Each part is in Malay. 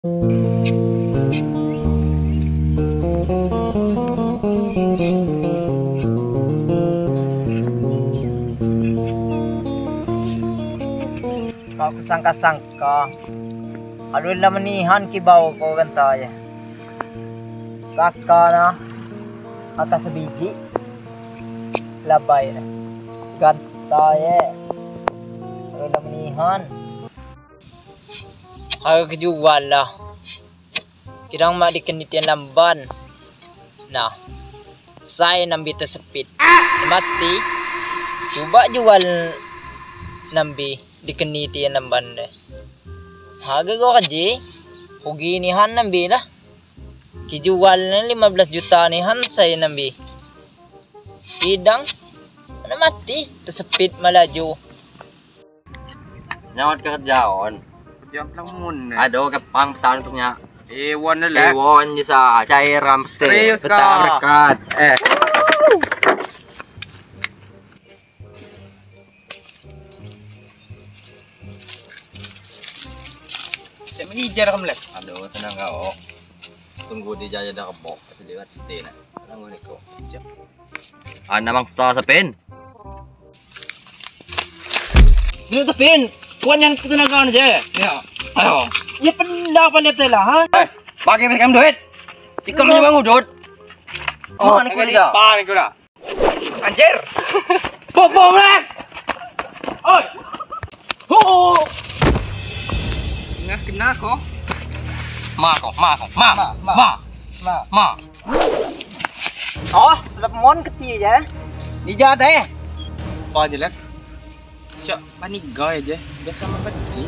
Kau sangka-sangka, aduh lah menihan kibau kau ganta ya. Kakak na, atas sebiji, labay na. Ganta ya, aduh lah menihan. Aku kejual lah. Kirang mak dikenitian lamban. Nah, saya nambi tersepit. Mati, coba jual nambi dikenitian lamban deh. Harga gua kaji, hugi nihan nambi lah. Kijual na 15 juta nihan saya nambi. Kidang, mana mati, tersepit malaju. Nyawat kerjaon. Yang lang muna. Aduh, kapang tahun untuknya. Ewan na lang. Ewan niya sa cairan pasti. Serius ka? Berkat. Saya mengijar kamu lek. Aduh, tenang kau. Tunggu di jaya dah kebok. Kasi liwat pasti na. Tenang ulit ko. Namang sa pin. Bila sa pin? Kuan yan ketenagaan aja. Ya. Ayo. Ya pendapat lihat lah, ha? Pakai mereka duit. Jika punya bang udut. Oh, ini kau dah. Panik ko na. Anjir. Bom lek. Oi. Oh. Kena ko. Ma. Oh, selap mon keti ya. Dijat eh. Pa aja lek. Siya, panigay aja. Biasa mapati.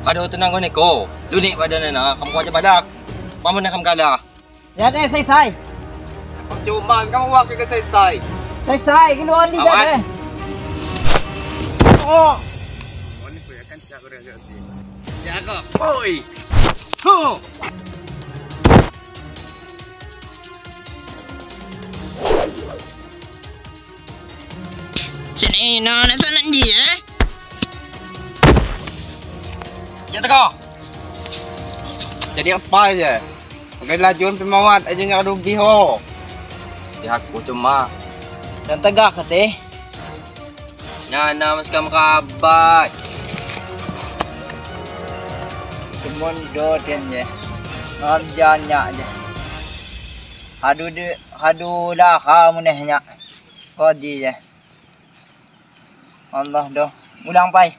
Aduh, tenang kau ni ko. Lunik badan na. Kamu aja badak. Kamu nak kamu kalah. Jat eh, say. Cuma kamu wakil ka say-say. Say, kinuan di jat eh. Oh. Ano ko yan? Kansa ko rin. Jago. Hoy. Ho. Sini, nana sana dia. Ya teko. Jadi apa aja? Pakai lajuan pemawat aja nggak rugi ho. Ya aku cuma Dan tegak kete. nyana mas kamu kabat. Cuman doden ya. Nganjanya aja. Hadu dah kamu nehnya. Kodi ya. Allah doh. Ulang pai.